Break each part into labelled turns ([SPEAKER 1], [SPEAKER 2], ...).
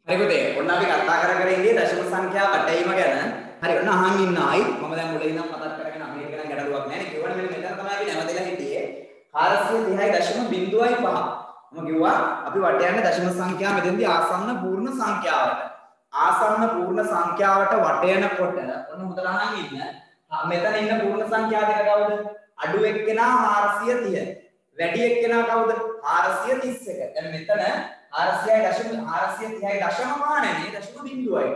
[SPEAKER 1] හරි පුතේ ඔන්න අපි කතා කර ඉන්නේ දශම සංඛ්‍යා වටීම ගැන. හරි ඔන්න අහන් ඉන්න ආයි මම දැන් මුලින් ඉඳන් මතක් කරගෙන අමීර ගැන ගැටලුවක් නැහැ නේ කිව්වනේ මෙන්න මෙතන තමයි අපි නැවතලා හිටියේ 430.5. මම කිව්වා අපි වට යන්නේ දශම සංඛ්‍යා මෙතෙන්දී ආසන්න පූර්ණ සංඛ්‍යාවට. ආසන්න පූර්ණ සංඛ්‍යාවට වට යනකොට ඔන්න හොඳට අහන් ඉන්න. මෙතන ඉන්න පූර්ණ සංඛ්‍යා දෙක කවුද? අඩු එක්කෙනා 430. වැඩි එක්කෙනා කවුද? 431. දැන් මෙතන 430යි දශම මානනේ දශම බිංදුවයි.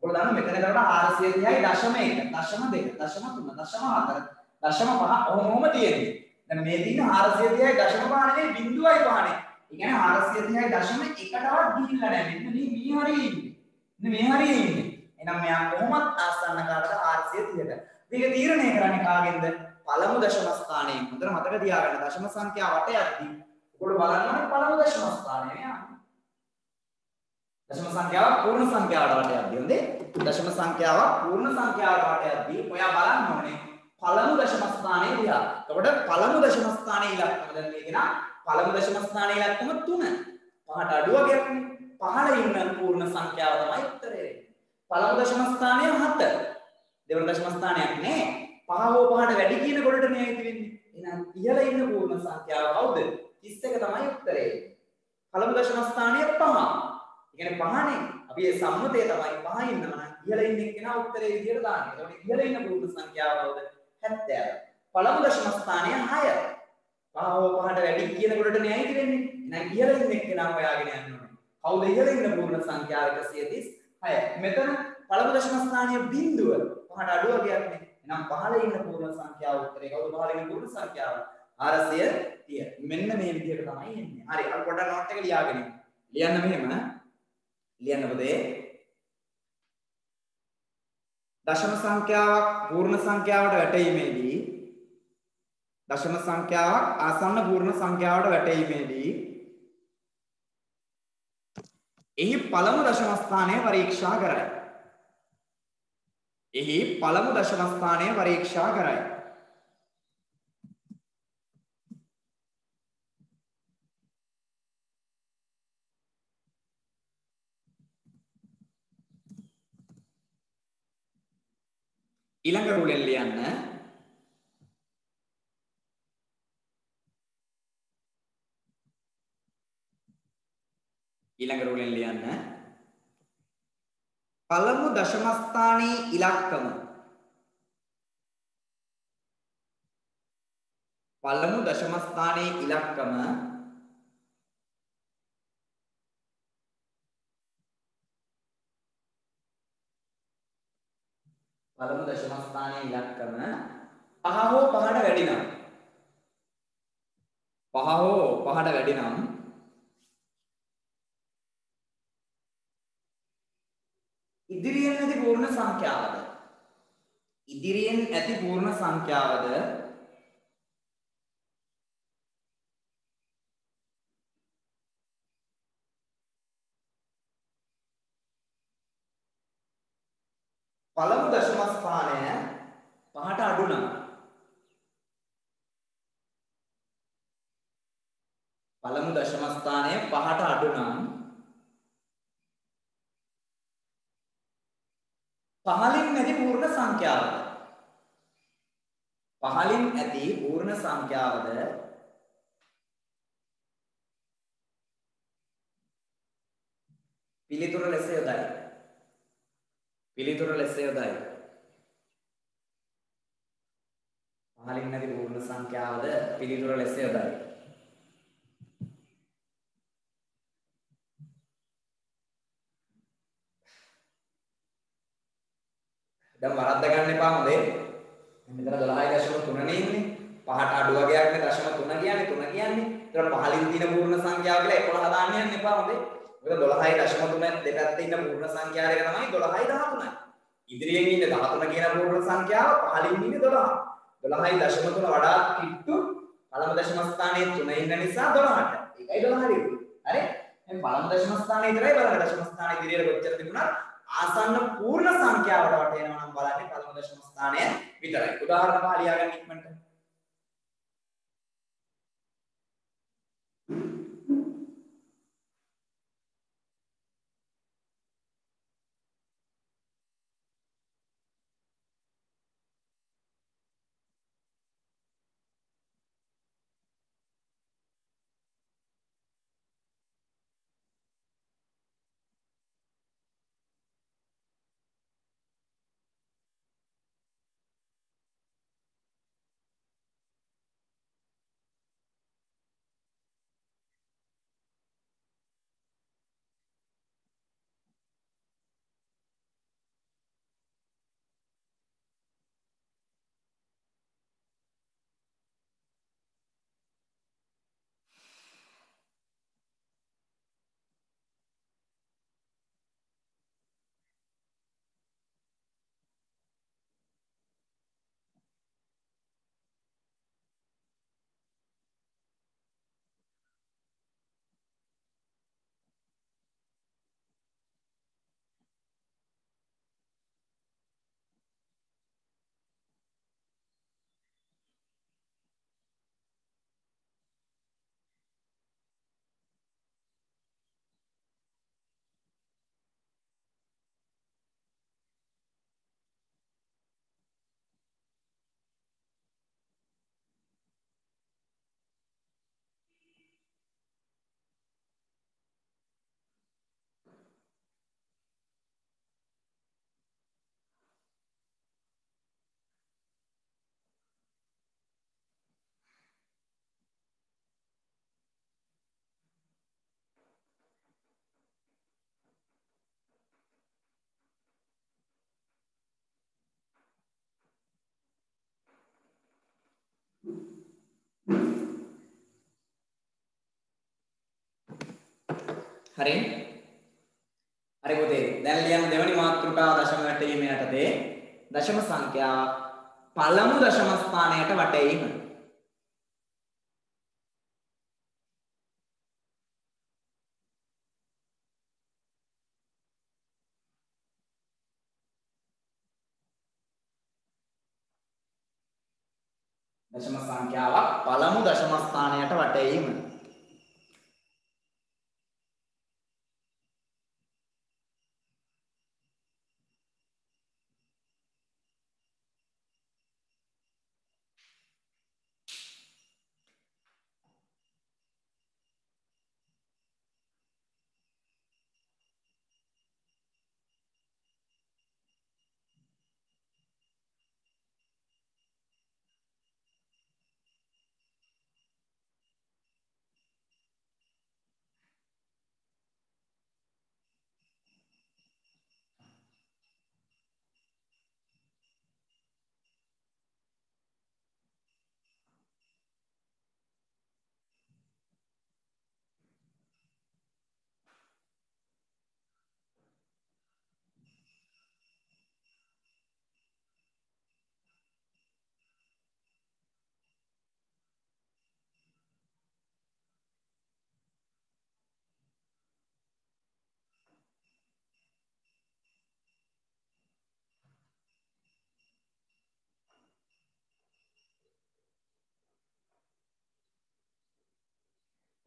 [SPEAKER 1] ඔයගොල්ලෝ දන්නවා මෙතන කරලා 430යි දශම 1, දශම 2, දශම 3, දශම 4, දශම 5 ඔහොමම තියෙන්නේ. දැන් මේ දින 430යි දශම මානනේ බිංදුවයි 5නේ. ඒ කියන්නේ 430යි දශම 1කටවත් ගිහිල්ලා නැහැ. මෙන්න මේ හරියේ ඉන්නේ. මෙන්න මේ හරියේ ඉන්නේ. එහෙනම් මෙයා කොහොමත් ආසන්න කාලට 430ට. මේක තීරණය කරන්නේ කාගෙන්ද? පළමු දශම ස්ථානයෙන්. හොඳට මතක තියාගන්න දශම සංඛ්‍යා වටයක්දී ඔයගොල්ලෝ බලන්න ඕනේ පළමු දශම ස්ථානය යන්නේ. දශම සංඛ්‍යාව පූර්ණ සංඛ්‍යාවට වටයක්දී හොඳේ. දශම සංඛ්‍යාව පූර්ණ සංඛ්‍යාවට වටයක්දී ඔයා බලන්න ඕනේ පළමු දශම ස්ථානයේ දිහා. එතකොට පළමු දශම ස්ථානයේ ඉලක්කම දැන් මේක නා පළමු දශම ස්ථානයේ ඉලක්කම 3. පහට අඩුවගයක් නේ. පහළ ඉන්න පූර්ණ සංඛ්‍යාව තමයි උත්තරේ. පළමු දශම ස්ථානය 7. දෙවන දශම ස්ථානයක් නෑ. 5 හෝ 5ට වැඩි කියන කොටට නේ ඇති වෙන්නේ. එහෙනම් ඉහළ ඉන්න පූර්ණ සංඛ්‍යාව කවුද? 31 තමයි උත්තරේ. පළමු දශම ස්ථානය 5. ඒ කියන්නේ 5නේ. අපි ඒ සම්මතය තමයි 5 ඉන්නම නම් ඉහළ ඉන්න කෙනා උත්තරේ විදියට දාන්නේ. ඒකට ඉහළ ඉන්න පූර්ණ සංඛ්‍යාව කවුද? 70. පළමු දශම ස්ථානය 6. 5 හෝ 5ට වැඩි කියන කොටට නේ ඇති වෙන්නේ. එහෙනම් ඉහළ ඉන්න කෙනා හොයාගෙන යන්න ඕනේ. කවුද ඉහළ ඉන්න පූර්ණ සංඛ්‍යාව 136. මෙතන පළමු දශම ස්ථානය බිංදුව 5ට අඩුවගයක් නේ. එහෙනම් පහළ ඉන්න පූර්ණ සංඛ්‍යාව උත්තරේ කවුද? පහළ ඉන්න පූර්ණ සංඛ්‍යාව 430. මෙන්න මේ විදිහට තමයි එන්නේ. හරි. අපි පොඩ්ඩක් නෝට් එක ලියාගෙන ඉන්න. ලියන්න මෙහෙම. ලියන්න පුතේ. දශම සංඛ්‍යාවක් පූර්ණ සංඛ්‍යාවට වැටීමේදී දශම සංඛ්‍යාවක් ආසන්න පූර්ණ සංඛ්‍යාවට වැටීමේදී එහි පළමු දශම ස්ථානය පරීක්ෂා කරයි. එහි පළමු දශම ස්ථානය පරීක්ෂා කරයි. ඊළඟ රූලෙන් ලියන්න. ඊළඟ රූලෙන් ලියන්න. පළමු දශම ස්ථානයේ ඉලක්කම පළමු දශම ස්ථානයේ ඉලක්කම පළමු දශම ස්ථානයේ ඉලක්කම 5 හෝ 5ට වැඩි නම් 5 හෝ 5ට වැඩි නම් ඉදිරියෙන් ඇති පූර්ණ සංඛ්‍යාවද ඉදිරියෙන් ඇති පූර්ණ සංඛ්‍යාවද පළමු දශම ස්ථානය 5ට අඩු නම් පළමු දශම ස්ථානය 5ට අඩු නම් පහලින් ඇති පූර්ණ සංඛ්‍යාවද පහලින් ඇති පූර්ණ සංඛ්‍යාවද පිළිතුර ලෙස යොදයි. පිළිතුර ලෙස යොදයි. පහලින් නැති පූර්ණ සංඛ්‍යාවද පිළිතුර ලෙස යොදයි. දැන් වරද්ද ගන්න එපා මොදේ. මෙතන 12.3 නේ ඉන්නේ. 5ට අඩු වගේක් නේ දශම 3 කියන්නේ 3 කියන්නේ. ඒතර පහලින් තියෙන පූර්ණ සංඛ්‍යාව කියලා 11 දාන්න යන්න එපා මොදේ. මොකද 12.3 දෙපැත්තේ ඉන්න පූර්ණ සංඛ්‍යාව එක තමයි 12.13. ඉදිරියෙන් ඉන්න 13 කියන පූර්ණ සංඛ්‍යාව පහලින් ඉන්නේ 12. 12.3 වඩා කිට්ටු පළමු දශම ස්ථානයේ 3 ඉන්න නිසා 12ට. ඒකයි 12 ලියුවේ. හරි? දැන් පළමු දශම ස්ථානයේ විතරයි බලන්න දශම ස්ථානයේ ඉදිරියට කොච්චර තිබුණත් ආසන්න පූර්ණ සංඛ්‍යාවට වටේනවා නම් බලන්නේ පළමු දශම ස්ථානය විතරයි. උදාහරණ පහ ලියාගන්න ඉක්මනට. හරි. හරි පුතේ. දැන් ලියන්න දෙවෙනි මාතෘකාව දශම වැටීම යටතේ දශම සංඛ්‍යාව පළමු දශම ස්ථානයට වටේීම. දශම සංඛ්‍යාවක් පළමු දශම ස්ථානයට වටේීම.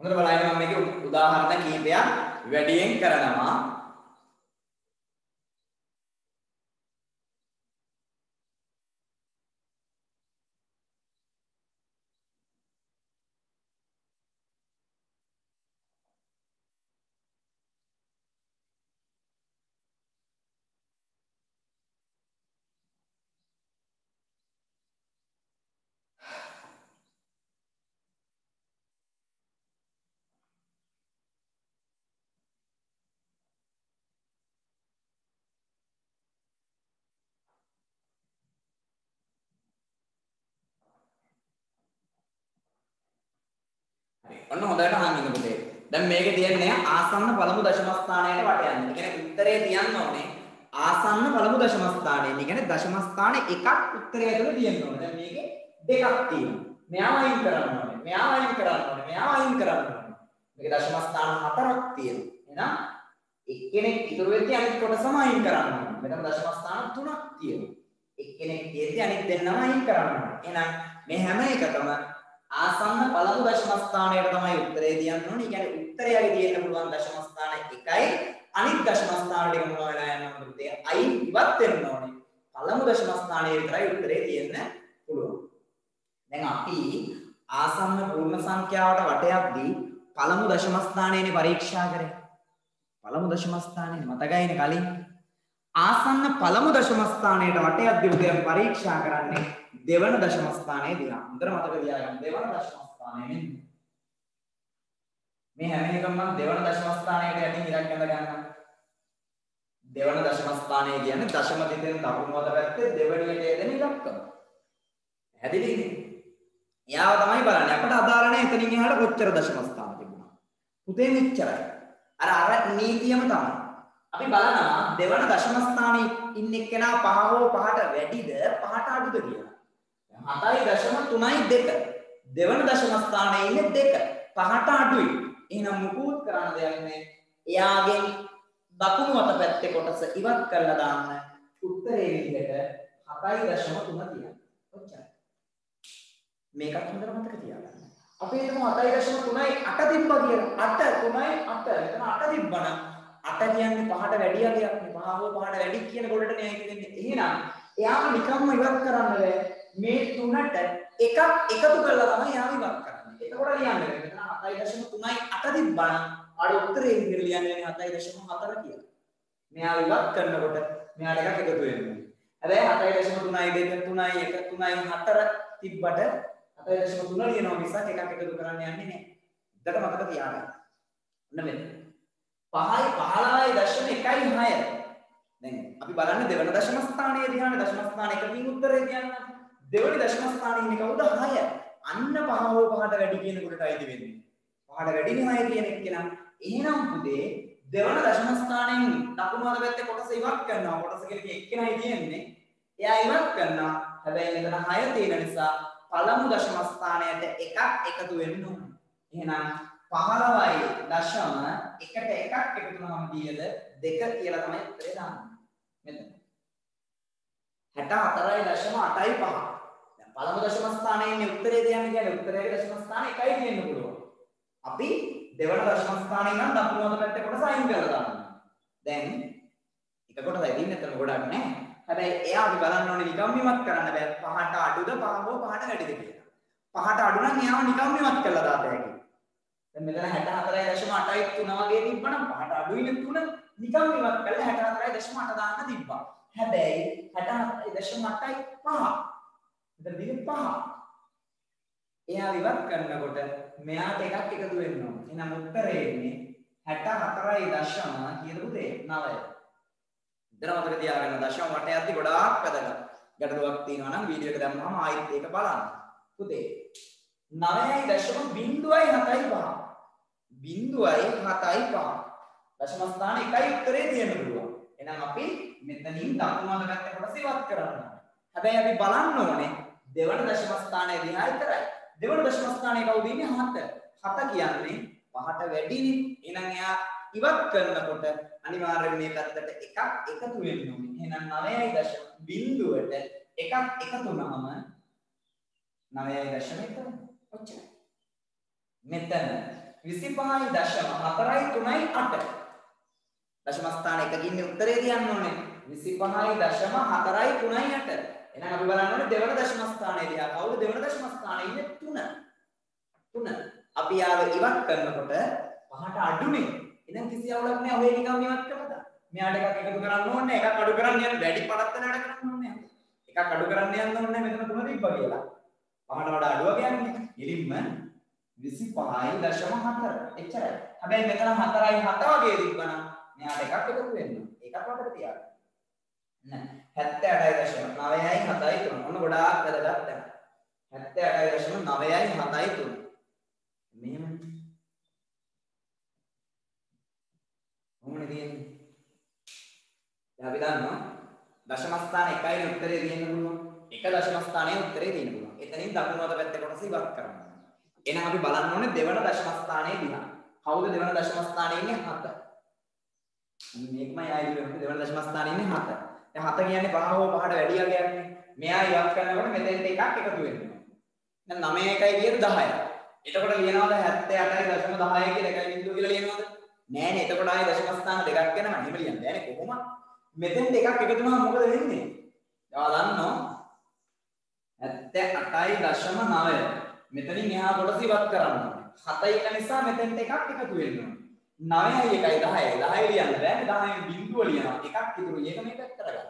[SPEAKER 1] හොඳට බලන්න මම මේකේ උදාහරණ කීපයක් වැඩියෙන් කරනවා. ඔන්න හොඳට අහන්න ඉන්න පුතේ. දැන් මේකේ තියන්නේ ආසන්න පළමු දශම ස්ථානයට වට යන්නේ. ඒ කියන්නේ උත්තරේ තියන්න ඕනේ ආසන්න පළමු දශම ස්ථානයේ. ඒ කියන්නේ දශම ස්ථාන එකක් උත්තරය ඇතුළේ තියෙන්න ඕනේ. දැන් මේකේ දෙකක් තියෙනවා. මෙයාව අයින් කරන්න ඕනේ. මෙයාව අයින් කරන්න ඕනේ. මෙයාව අයින් කරන්න ඕනේ. මේකේ දශම ස්ථාන හතරක් තියෙනවා. එහෙනම් එක්කෙනෙක් ඉතුරු වෙද්දී අනිත් කොටසම අයින් කරන්න ඕනේ. මෙතන දශම ස්ථාන තුනක් තියෙනවා. එක්කෙනෙක් තියෙද්දී අනිත් දෙන්නම අයින් කරන්න ඕනේ. එහෙනම් මේ හැම එකකම ආසන්න පළමු දශම ස්ථානයට තමයි උත්තරේ තියන්න ඕනේ. ඒ කියන්නේ උත්තරයගේ තියෙන්න පුළුවන් දශම ස්ථාන එකයි අනිත් දශම ස්ථාන ටික මොනවා වෙලා යනවා පුතේ? අයින් ඉවත් වෙන්න ඕනේ. පළමු දශම ස්ථානයේ විතරයි උත්තරේ තියෙන්න පුළුවන්. දැන් අපි ආසන්න පූර්ණ සංඛ්‍යාවට වටයක්දී පළමු දශම ස්ථානයේනේ පරීක්ෂා කරේ. පළමු දශම ස්ථානයේ මතකයිනේ කලින්. ආසන්න පළමු දශම ස්ථානයට වටයක්දී උදේ පරීක්ෂා කරන්නේ දෙවන දශම ස්ථානයේ දිහා. හොඳට මතක තියාගන්න. දෙවන දශම ස්ථානයේ මෙන්න. මේ හැම එකම මම දෙවන දශම ස්ථානයට යටින් ඉරක් ඇඳ ගන්නවා. දෙවන දශම ස්ථානය කියන්නේ දශම දෙකෙන් දකුණු අත පැත්තේ දෙවනියට යෙදෙන ඉලක්කම. හැදෙන්නේ ඉතින්. එයාව තමයි බලන්නේ. අපට අදාළ නැහැ එතනින් එහාට කොච්චර දශම ස්ථාන තිබුණා. පුතේ මෙච්චරයි. අර නීතියම තමයි. අපි බලනවා දෙවන දශම ස්ථානයේ ඉන්න එක්කෙනා 5 හෝ 5ට වැඩිද 5ට අඩුද කියලා. 7.3.2 දෙවන දශම ස්ථානයේ ඉන්නේ 2 5ට අඩුයි. එහෙනම් මුකුත් කරන්න දෙයක් නැහැ. එයාගෙන් දකුණු අත පැත්තේ කොටස ඉවත් කරලා දාන්න. උත්තරේ විදිහට 7.3 තියන්න. ඔච්චරයි. මේකත් හොඳට මතක තියාගන්න. අපි හිතමු 7.3යි 8 තිබ්බා කියලා. 8 3යි 8. එතන 8 තිබ්බනම් 8 කියන්නේ 5ට වැඩි අගයක් නේ. 5 හෝ 5ට වැඩි කියන කොටට නේ හිතෙන්නේ. එහෙනම් එයාම නිකම්ම ඉවත් කරන්න බෑ. මේ තුනට එකක් එකතු කරලා තමයි යාම ඉවත් කරන්නේ. එතකොට ලියන්නේ මෙතන 7.3යි 8 තිබ්බනම් ආඩ උත්තරේ විදිහට ලියන්නේ 7.4 කියලා. මෙයා ඉවත් කරනකොට මෙයාට එකක් එකතු වෙනවා. හැබැයි 7.3යි 2 3යි 1 3යි 4 තිබ්බට 7.3 ලියනවා මිසක් එකක් එකතු කරන්න යන්නේ නැහැ. ඉතට මතක තියාගන්න. ඔන්න මෙන්න 5යි 15.1.6. දැන් අපි බලන්නේ දෙවන දශම ස්ථානයේ දිහානේ දශම ස්ථාන එකකින් උත්තරේ කියන්න. දෙවනි දශම ස්ථානයේ ඉන්නේ කවුද? 6. අන්න 5 හෝ 5ට වැඩි කියන කොටට අයිති වෙන්නේ. 5ට වැඩි නේ 6 කියන එක නම් එහෙනම් පුතේ දෙවන දශම ස්ථානයෙන් දකුණු අත පැත්තේ කොටස ඉවත් කරනවා. කොටස කියන්නේ එක්කෙනයි තියෙන්නේ. එයා ඉවත් කරනවා. හැබැයි මෙතන 6 තියෙන නිසා පළමු දශම ස්ථානයට එකක් එකතු වෙන්න ඕනේ. එහෙනම් 15.1 එකට එකක් එකතු වුණාම කීයද? 2 කියලා තමයි උත්තරේ දාන්නේ. මෙතන 64.85. දැන් පළමු දශම ස්ථානයේ ඉන්නේ උත්තරේ දෙන්නේ කියන්නේ උත්තරයේ දශම ස්ථාන එකයි කියන්න පුළුවන්. අපි දෙවන දශම ස්ථානයේ නම් දකුණු අත පැත්තේ කොටස අයින් කරලා දානවා. දැන් එක කොටසයි තියෙන්නේ අතන ගොඩක් නැහැ. හැබැයි එයා අපි බලන්න ඕනේ නිකම්ම ඉවත් කරන්න බෑ. 5ට අඩුද 5 හෝ 5ට වැඩිද කියලා. 5ට අඩු නම් එයාව නිකම්ම ඉවත් කරලා දාත හැකියි. දැන් මෙතන 64.83 වගේ තිබ්බනම් 5ට අඩුයිනේ 3 නිකම්ම ඉවත් කරලා 64.8 දාන්න තිබ්බා. හැබැයි 64.8යි 5. මෙතන දිග 5. එයා ඉවත් කරනකොට මෙයාට එකක් එකතු වෙන්න ඕනේ. එහෙනම් උත්තරේ එන්නේ 64.9 කීයද පුතේ? 9. ඉතන මතක තියාගන්න දශම වටයක්දී ගොඩාක් වැදගත්. ගැටලුවක් තියෙනවා නම් වීඩියෝ එක දැම්මම ආයෙත් ඒක බලන්න. පුතේ 9.075 0.75 දශම ස්ථාන එකයි උත්තරේ තියෙන්න පුළුවන්. එහෙනම් අපි මෙතනින් දකුණු අත පැත්තේ කොටස ඉවත් කරන්න ඕනේ. හැබැයි අපි බලන්න ඕනේ දෙවන දශම ස්ථානයේ දිහා විතරයි. දෙවන දශම ස්ථානයේ කවුද ඉන්නේ? 7. 7 කියන්නේ 5ට වැඩිනේ. එහෙනම් එයා ඉවත් කරනකොට අනිවාර්යයෙන් මේ පැත්තට එකක් එකතු වෙන්න ඕනේ. එහෙනම් 9.0ට එකක් එකතු වුනහම 9.1 ඔච්චරයි. මෙතන 25.438 දශම ස්ථාන එකකින් උත්තරේ තියන්න ඕනේ. 25.438. එහෙනම් අපි බලන්න ඕනේ දෙවන දශම ස්ථානයේ දිහා. කවුද දෙවන දශම ස්ථානයේ ඉන්නේ? 3. අපි යාව ඉවත් කරනකොට 5ට අඩුනේ. එහෙනම් කිසි අවුලක් නැහැ. ඔය නිකම් ඉවත් කරලා. මෙයාට එකක් එකතු කරන්න ඕනේ. එකක් අඩු කරන්න යන්න වැඩි පළත්තන වැඩ කරන්න ඕනේ. එකක් අඩු කරන්න යන්න ඕනේ. මෙතන 3 තිබ්බා කියලා. 5ට වඩා අඩුව කියන්නේ. ඉලින්ම 25.4. එච්චරයි. හැබැයි මෙතන 4යි 7 වගේ තිබ්බනම් මෙයාට එකක් එකතු වෙන්න ඕනේ. ඒකක් වලට තියාගන්න. නෑ 78.973. ඔන්න ගොඩාක් වැදගත් දැන්. 78.973. මෙහෙම. මොන්නේ තියෙන්නේ? දැන් අපි දන්නවා දශම ස්ථාන එකයි උත්තරේ දෙන්න පුළුවන්. එක දශම ස්ථානයේ උත්තරේ දෙන්න පුළුවන්. එතනින් දකුණු අත පැත්තේ කොටස ඉවත් කරන්න. එහෙනම් අපි බලන්න ඕනේ දෙවන දශම ස්ථානයේ දිහා. කවුද දෙවන දශම ස්ථානයේ ඉන්නේ? 7. මේකමයි ආයෙත් දෙවන දශම ස්ථානයේ ඉන්නේ 7. දැන් 7 කියන්නේ 5 හෝ 5ට වැඩි යගයක්නේ. මෙයා ඉවත් කරනකොට මෙතෙන්ට එකක් එකතු වෙනවා. දැන් 9 එකයි කියන 10යි. එතකොට ලියනවද 78.10 කියලා 1.0 කියලා ලියනවද? නෑනේ. එතකොට ආයේ දශම ස්ථාන දෙකක් යනවා. එහෙම ලියන්න බෑනේ කොහොමද? මෙතෙන්ට එකක් එකතු වුණාම මොකද වෙන්නේ? ඔයාලා දන්නවා 78.9. මෙතනින් එහා කොටස ඉවත් කරන්න ඕනේ. 7 එක නිසා මෙතෙන්ට එකක් එකතු වෙන්න ඕනේ. 9යි 1යි 10යි 10 ලියන්න බෑනේ 10න් බිංදුව ලියනවා එකක් ඉතුරු ඒක මේක කරගන්න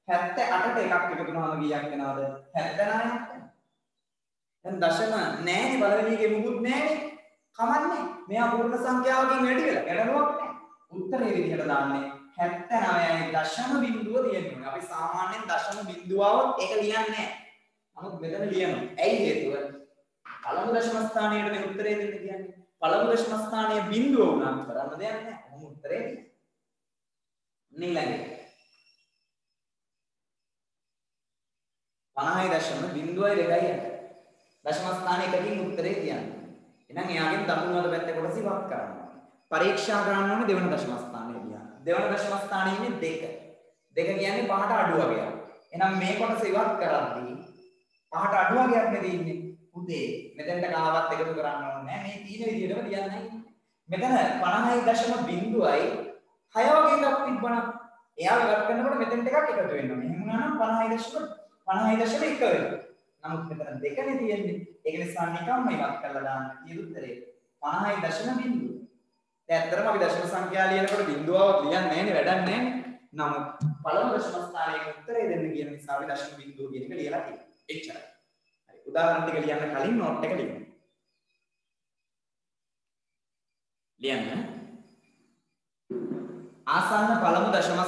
[SPEAKER 1] 78ට එකක් එකතු වුණාම කීයක් වෙනවද 79ක් දැන් දශම නෑනේ පළවෙනි එකේ මුකුත් නෑනේ කමන්නේ මෙයා පූර්ණ සංඛ්‍යාවකින් වැඩි වෙලා ගැටලුවක් නෑ උත්තරේ විදිහට දාන්නේ 79යි දශම බිංදුව තියෙනවා අපි සාමාන්‍යයෙන් දශම බිංදුවවත් ඒක ලියන්නේ නෑ නමුත් මෙතන ලියනවා ඇයි හේතුව පළමු දශම ස්ථානයේ මේ උත්තරේ දෙන්න කියන්නේ පළමු දශම ස්ථානයේ බිංදුව වුණාම කරන්න දෙයක් නැහැ. මොහොම උත්තරේ ඊළඟට 50.02යි දශම ස්ථානයේ එකකින් උත්තරේ කියන්නේ. එහෙනම් එයාගෙන් දකුණු අත පැත්තේ කොටස ඉවත් කරන්න. පරීක්ෂා කරන්න ඕනේ දෙවන දශම ස්ථානයේ දිහා. දෙවන දශම ස්ථානයේ ඉන්නේ 2. 2 කියන්නේ 5ට අඩු වගයක්. එහෙනම් මේ කොටස ඉවත් කරද්දී 5ට අඩු වගයක් නෙදී ඉන්නේ. පුතේ මෙතෙන්ට කාවත් එකතු කරන්න ඕනේ නැහැ මේ තීන විදිහටම තියන්නයි මෙතන 50.0යි 6 වගේ එකක් තිබ්බනම් එයා ඉවත් කරනකොට මෙතෙන්ට එකක් එකතු වෙන්න ඕනේ එහෙම වුණා නම් 50.1 වෙනවා නමුත් මෙතන දෙකනේ තියෙන්නේ ඒක නිසා නිකම්ම ඉවත් කරලා දාන්න කීයද උත්තරේ 50.0 දැන් ඇත්තටම අපි දශම සංඛ්‍යා ලියනකොට බිංදුවවත් ලියන්නේ නැහැනේ වැඩක් නැහැනේ නමුත් පළමු දශම ස්ථානයේ උත්තරේ දෙන්න කියන නිසා අපි දශම බිංදුව කියන එක ලියලා තියෙනවා එච්චරයි උදාහරණ ටික ලියන්න කලින් නෝට් එක ලියන්න. ලියන්න. ආසන්න පළමු දශම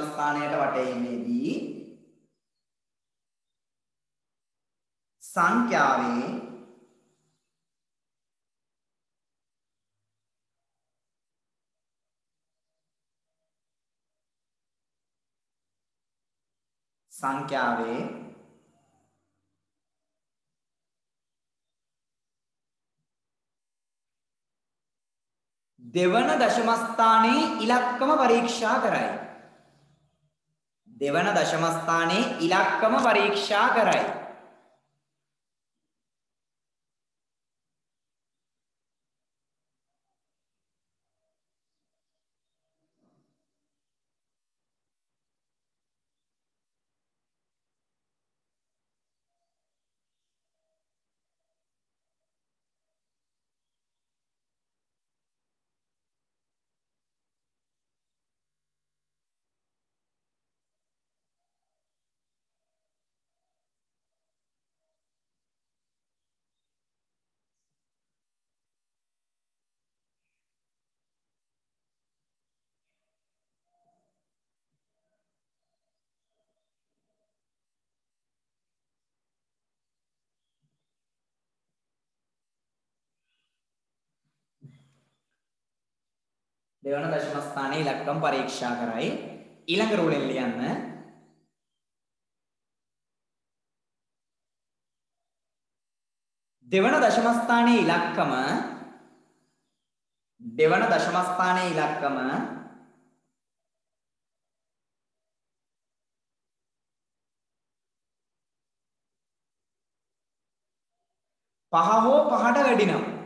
[SPEAKER 1] ස්ථානයට වටීමේදී සංඛ්‍යාවේ සංඛ්‍යාවේ දෙවන දශම ස්ථානයේ ඉලක්කම පරීක්ෂා කරයි. දෙවන දශම ස්ථානයේ ඉලක්කම පරීක්ෂා කරයි. දෙවන දශම ස්ථානයේ ඉලක්කම පරීක්ෂා කරයි. ඊළඟ රූලෙන් ලියන්න. දෙවන දශම ස්ථානයේ ඉලක්කම පහ හෝ පහට වැඩි නම්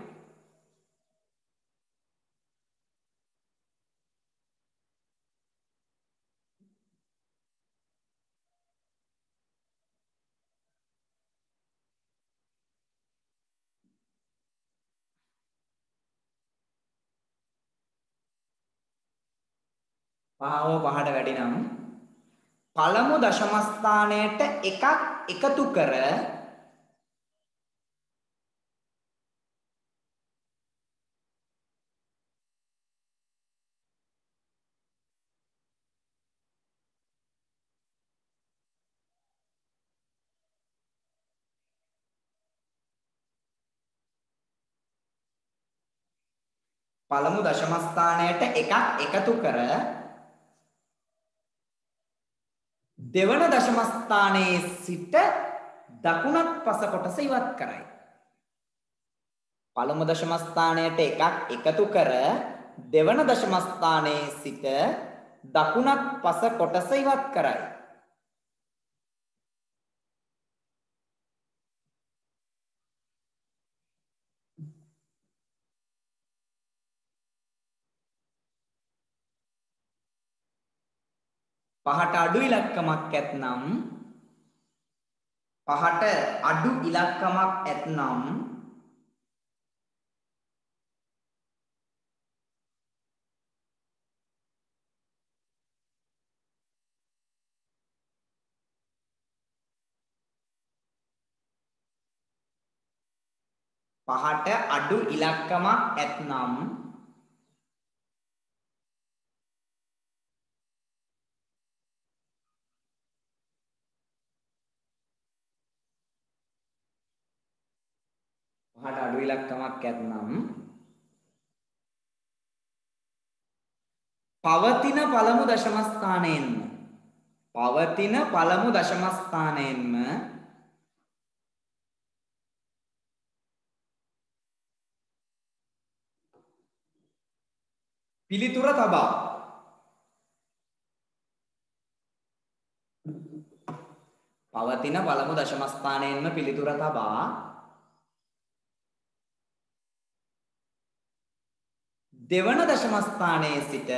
[SPEAKER 1] පළමු දශම ස්ථානයට එකක් එකතු කර දෙවන දශම ස්ථානයේ සිට දකුණත් පස කොටස ඉවත් කරයි. පළමු දශම ස්ථානයට එකක් එකතු කර දෙවන දශම ස්ථානයේ සිට දකුණත් පස කොටස ඉවත් කරයි. පහට අඩු ඉලක්කමක් ඇතනම් පවතින පළමු දශම ස්ථානයෙන්ම පිළිතුර තබා දෙවන දශම ස්ථානයේ සිට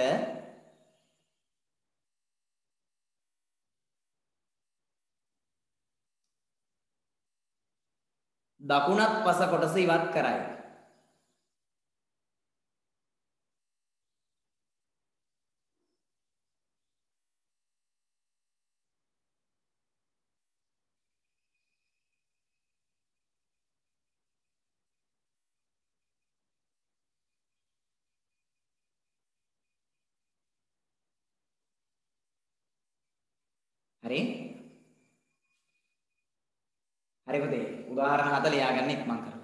[SPEAKER 1] දකුණත් පස කොටස ඉවත් කරයි. හරි පුතේ උදාහරණ 4 ලියාගන්න ඉක්මන් කරලා.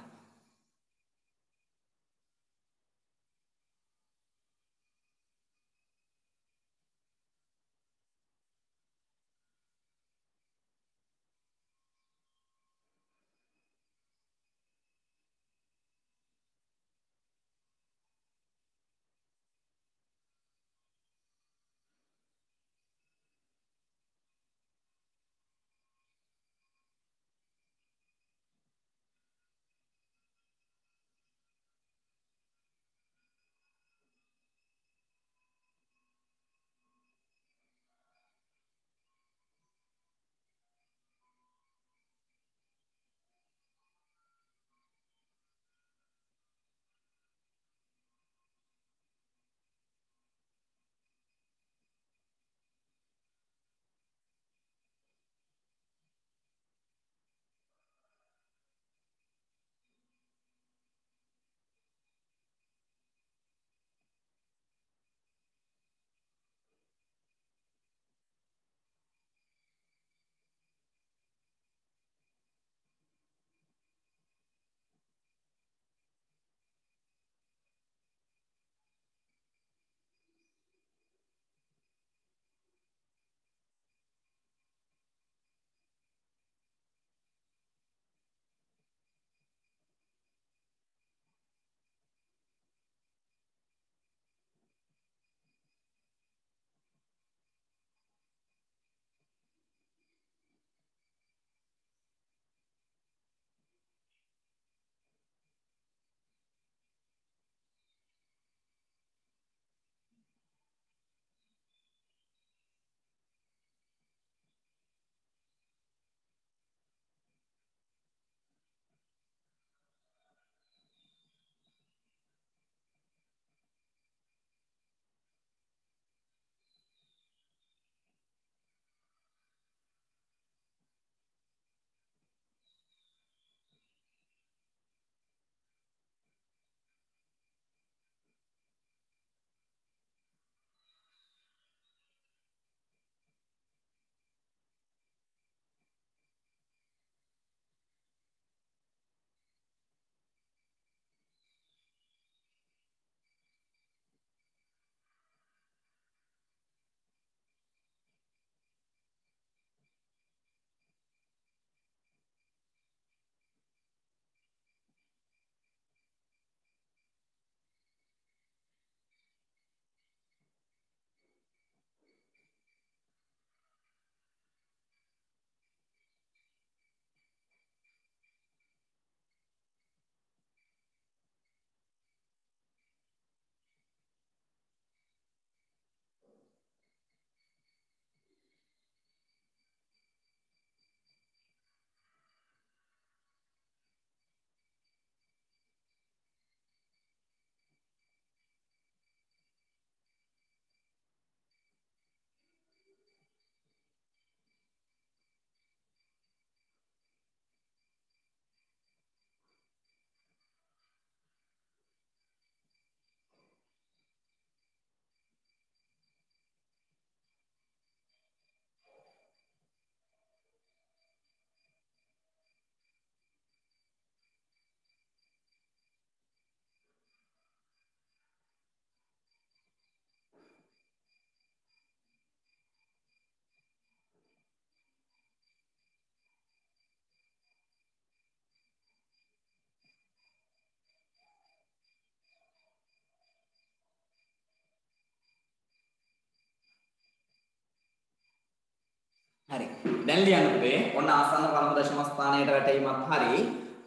[SPEAKER 1] හරි. දැන් ලියන්න පුතේ. ඔන්න ආසන්න පළමු දශම ස්ථානයට වැටීමත් හරි.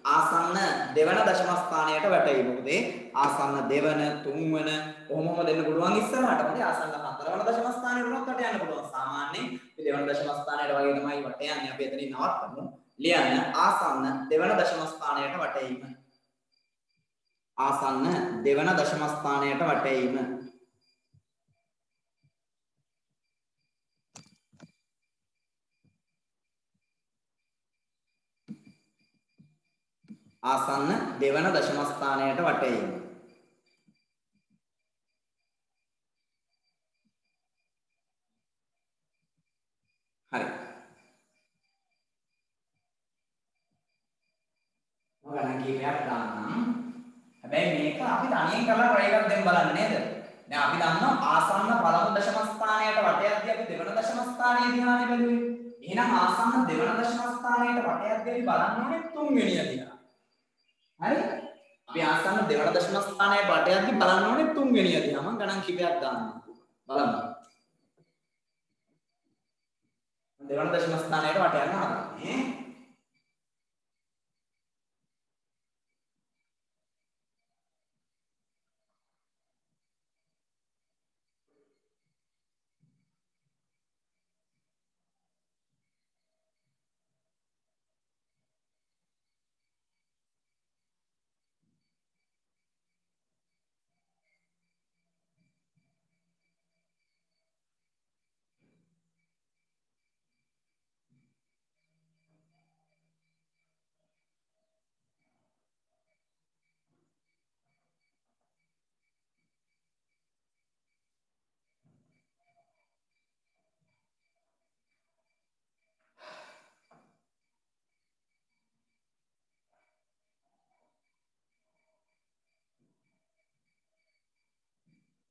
[SPEAKER 1] ආසන්න දෙවන දශම ස්ථානයට වැටීම පුතේ. ආසන්න දෙවන, තුන්වන කොහොමම දෙන්න පුළුවන් ඉස්සරහට. පුතේ ආසන්න හතරවන දශම ස්ථානයට උනත් වට යන්න පුළුවන්. සාමාන්‍යයෙන් අපි දෙවන දශම ස්ථානයට වගේ තමයි වට යන්නේ. අපි එතනින් නවත්තමු. ලියන්න ආසන්න දෙවන දශම ස්ථානයට වැටීම. ආසන්න දෙවන දශම ස්ථානයට වැටීම. ආසන්න දෙවන දශම ස්ථානයට වටේම. හරි. මම ගණන් කීපයක් දාන්නම්. හැබැයි මේක අපි තනියෙන් කරලා try එකක් දෙන්න බලන්න නේද? දැන් අපි දන්නවා ආසන්න පළමු දශම ස්ථානයට වටයක්දී අපි දෙවන දශම ස්ථානයේ ධ්‍යානෙ බැලුවේ. එහෙනම් ආසන්න දෙවන දශම ස්ථානයට වටයක්දී අපි බලන්න ඕනේ තුන්වෙනි ධ්‍යාන. හරි? අපි ආසන්න දෙවන දශම ස්ථානයේ වටයක්දී බලන්න ඕනේ තුන්වෙනි ධ්‍යාන. මම ගණන් කීපයක් දාන්නම්. බලන්න. දෙවන දශම ස්ථානයට වටයන්න හදන්නේ.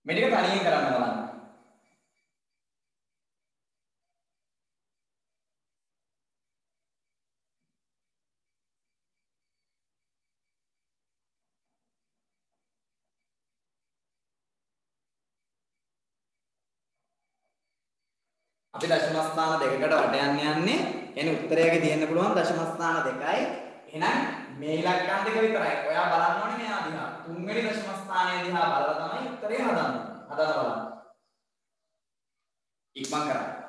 [SPEAKER 1] මේ ටික තනියෙන් කරන්න බලන්න. අපි දශම ස්ථාන දෙකකට වට යන්නේ. කියන්නේ උත්තරයක තියෙන්න පුළුවන් දශම ස්ථාන දෙකයි. එහෙනම් මේ ඉලක්කම් දෙක විතරයි. ඔයා බලන්න ඕනේ මෙයා දිහා. තුන්වෙනි දශම ස්ථානයේ දිහා බලලා තමයි උත්තරය හදන්න. හදලා බලන්න. ඉක්මන් කරන්න.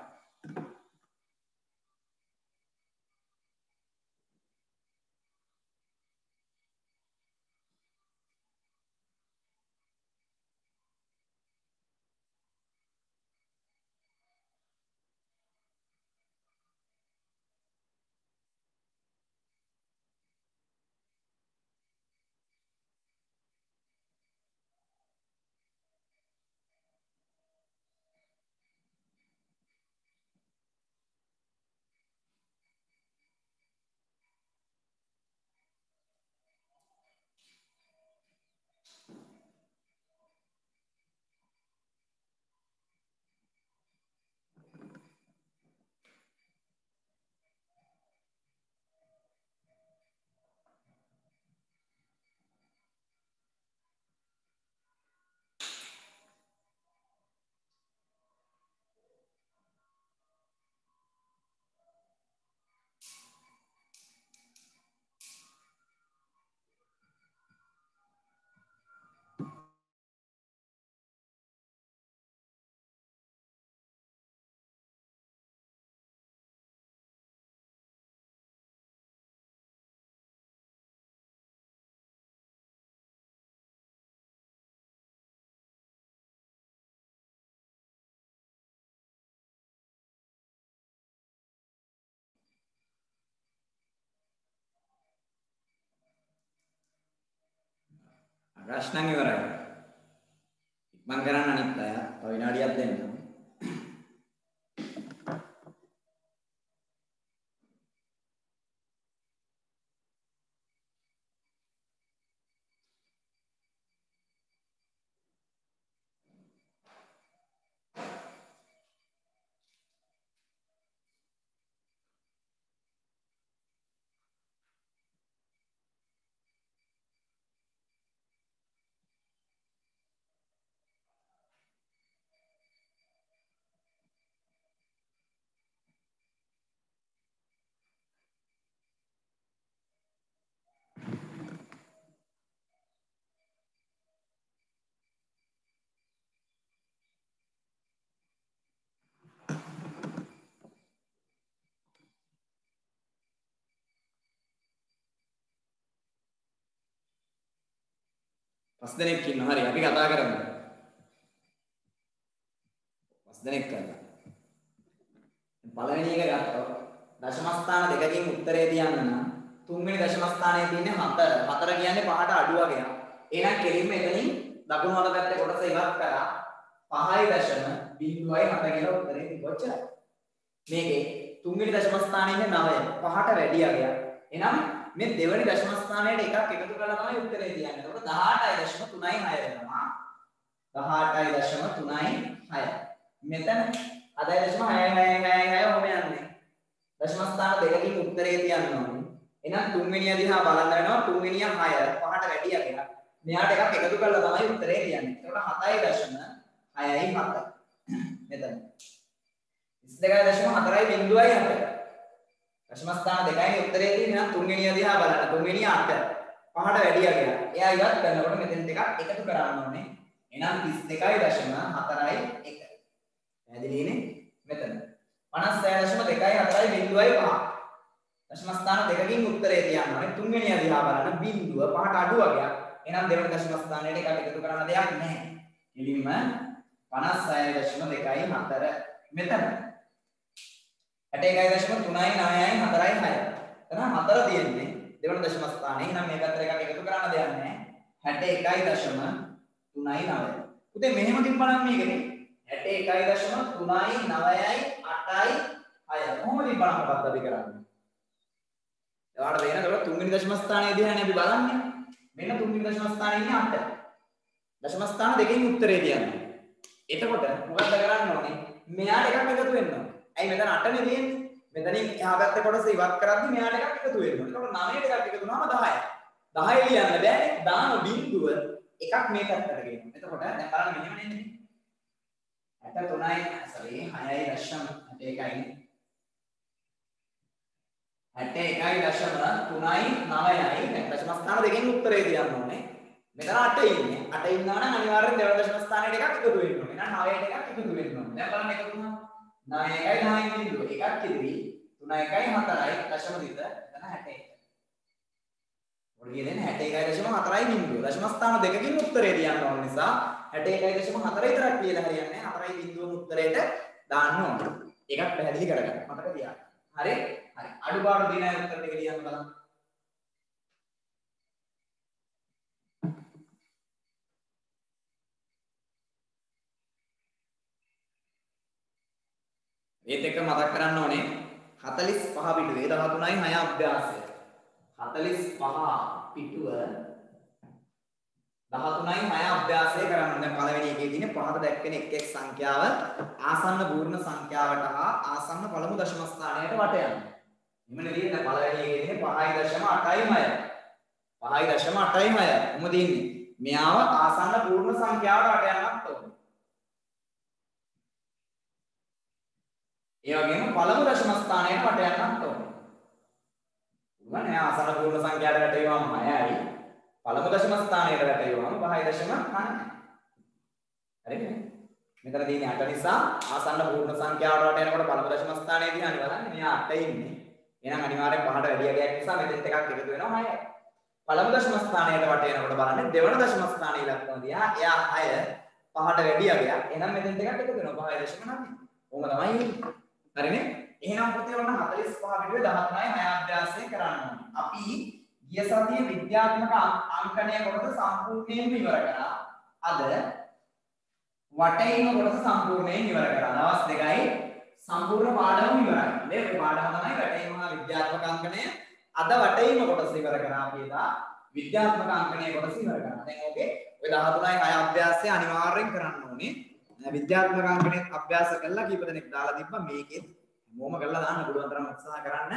[SPEAKER 1] ප්‍රශ්න ඉවරයි. ඉක්මන් කරන්න අනිත් අය. තව විනාඩියක් දෙන්න. 5 දෙනෙක් ඉන්නවා. හරි අපි කතා කරමු. 5 දෙනෙක් කරලා. පළවෙනි එක ගත්තොත් දශම ස්ථාන දෙකකින් උත්තරේ තියන්න නම් තුන්වෙනි දශම ස්ථානයේ තියෙන්නේ 4. 4 කියන්නේ 5ට අඩු වගේක්. එහෙනම් කෙලින්ම එතනින් දකුණු අත පැත්තේ කොටස ඉවත් කරා 5.0.7 කියලා උත්තරේ තිබොච්චරයි. මේකේ තුන්වෙනි දශම ස්ථානයේ ඉන්නේ 9. 5ට වැඩි අගයක්. එහෙනම් මේ දෙවෙනි දශම ස්ථානයට එකක් එකතු කරලා තමයි උත්තරේ තියන්නේ. එතකොට 18.36 වෙනවා. 18.36. මෙතන 8.666 ඔබ යන්නේ. දශම ස්ථාන දෙකකින් උත්තරේ තියන්න ඕනේ. එහෙනම් තුන්වෙනිය දිහා බලන්න වෙනවා. තුන්වෙනිය 6 5ට වැඩි අගයක්. මෙයාට එකක් එකතු කරලා තමයි උත්තරේ තියන්නේ. එතකොට 7.6 මෙතන 22.4 දශම ස්ථාන දෙකයි උත්තරේ තියෙනවා. තුන්වෙනිය දිහා බලන්න. තුන්වෙනිය 8 5ට වැඩි අගයක්. එයා ඉවත් කරනකොට මෙතෙන් දෙකක් එකතු කරන්න ඕනේ. එහෙනම් 32.41. පැහැදිලිනේ? මෙතන 56.2.4.5 දශම ස්ථාන දෙකකින් උත්තරේ තියන්න ඕනේ. තුන්වෙනිය දිහා බලන්න. බිංදුව 5ට අඩු වගයක්. එහෙනම් දෙවෙනි දශම ස්ථානයට එකක් එකතු කරන්න දෙයක් නැහැ. එළින්ම 56.2.4 මෙතන 61.394.6 එතන 4 තියෙන්නේ දෙවන දශම ස්ථානයේ. එහෙනම් මේ පැත්තට එකක් එකතු කරන්න දෙයක් නැහැ. 61.39. උදේ මෙහෙම තිබ්බනම් මේකනේ 61.39.8.6 කොහොමද තිබ්බනම් මොකක්ද අපි කරන්නේ? එයාට වෙනකොට තුන්වෙනි දශම ස්ථානයේ දිහානේ අපි බලන්නේ. මෙන්න තුන්වෙනි දශම ස්ථානයේ ඉන්නේ 8. දශම ස්ථාන දෙකකින් උත්තරේ තියන්නේ. එතකොට මොකක්ද කරන්න ඕනේ? මෙයාට එකක් එකතු වෙන්න ඕනේ. ඇයි මෙතන 8 නේ තියෙන්නේ? මෙතනින් එහා පැත්තේ කොටස ඉවත් කරද්දි මෙයාට එකක් එකතු වෙන්න ඕනේ. එතකොට 9ට එකක් එකතු වුණාම 10යි. 10 ලියන්න බෑනේ. දාන බිංදුව එකක් මේ පැත්තට ගේනවා. එතකොට දැන් බලන්න මෙහෙම නෙන්නේ. 63යි sorry 6.81යි. 61.39යි. දැන් දශම ස්ථාන දෙකෙන් උත්තරේ තියන්න ඕනේ. මෙතන 8 ඉන්නේ. 8 ඉන්නා නම් අනිවාර්යෙන් දෙවන දශම ස්ථානයට එකක් එකතු වෙන්න ඕනේ. එහෙනම් 9ට එකක් එකතු වෙන්න ඕනේ. දැන් බලන්න එකතු වුණා. 9යි 10යි බිංදුව එකක් ඉදිරි 3යි 4යි දශම දිත එතන 61. ඔය කියන්නේ 61.4යි බිංදුව. දශම ස්ථාන දෙකකින් උත්තරේ තියන්න ඕන නිසා 61.4 විතරක් කියලා හරියන්නේ නැහැ. 4යි බිංදුවම උත්තරේට දාන්න ඕන. ඒකත් පැහැදිලි කරගන්න. මතක තියාගන්න. හරි? හරි. අඩුපාඩු දින අය උත්තර ටික ලියන්න බලන්න. ඒත් එක්ක මතක් කරන්න ඕනේ 45 පිටුවේ 13යි 6 අභ්‍යාසය. 45 පිටුව 13යි 6 අභ්‍යාසය කරන්න. දැන් පළවෙනි එකේ තියෙන පහත දැක්වෙන එක් එක් සංඛ්‍යාව ආසන්න පූර්ණ සංඛ්‍යාවට හා ආසන්න පළමු දශම ස්ථානයට වට යනවා. එමෙන්න තියෙන පළවෙනි එකේ තියෙන 5.8යි 5.8යි 6. කොහොමද ඉන්නේ? මෙයාව ආසන්න පූර්ණ සංඛ්‍යාවට වට යන්නත් ඕනේ. ඒ වගේම පළමු දශම ස්ථානයට වට යන්නත් ඕනේ. උගනේ ආසන්න පූර්ණ සංඛ්‍යාවට වැටෙවම 6යි. පළමු දශම ස්ථානයට වැටෙවම 5.9. හරිද? මෙතන තියෙන්නේ 8 නිසා ආසන්න පූර්ණ සංඛ්‍යාවට වට යනකොට පළමු දශම ස්ථානයේ දිහානේ බලන්නේ. මෙයා 8 ඉන්නේ. එහෙනම් අනිවාර්යෙන් 5ට වැඩි අගයක් නිසා මෙතෙන්ට එකක් එකතු වෙනවා 6යි. පළමු දශම ස්ථානයට වට යනකොට බලන්නේ දෙවන දශම ස්ථානයේ ඉලක්කම දිහා එයා 6 5ට වැඩි අගයක්. එහෙනම් මෙතෙන්ට එකක් එකතු වෙනවා 5.9. කොහොම තමයි ඉන්නේ. හරිනේ? එහෙනම් පුතේ ඔන්න 45 පිටුවේ 13යි 6 අභ්‍යාසය කරන්න ඕනේ. අපි ගිය සතියේ විද්‍යාත්මක අංකණය කොටස සම්පූර්ණයෙන්ම ඉවර කරා. අද වටේම කොටස සම්පූර්ණයෙන් ඉවර කරා. දවස් දෙකයි සම්පූර්ණ පාඩම ඉවරයි. මේ පාඩම තමයි වටේම විද්‍යාත්මක අංකණය. අද වටේම කොටස ඉවර කරා අපි එදා විද්‍යාත්මක අංකණය කොටස ඉවර කරා. දැන් ඔගේ ඔය 13යි 6 අභ්‍යාසය අනිවාර්යෙන් කරන්න ඕනේ. විද්‍යාත්මක අංකණය අභ්‍යාස කළා කීප දෙනෙක් දාලා තිබ්බා. මේකෙත් මොම කරලා දාන්න පුළුවන් තරම් උත්සාහ කරන්න.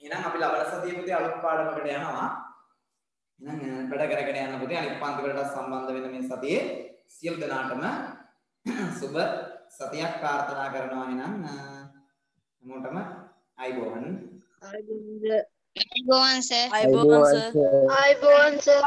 [SPEAKER 1] එහෙනම් අපි ලබන සතියේ පුතේ අලුත් පාඩමකට යනවා. එහෙනම් වැඩ කරගෙන යන්න පුතේ අනිත් පන්ති වලට සම්බන්ධ වෙන මේ සතියේ සියලු දෙනාටම සුබ සතියක් ප්‍රාර්ථනා කරනවා. එහෙනම් හැමෝටම අයබෝවන්.
[SPEAKER 2] අයබෝවන් සර්.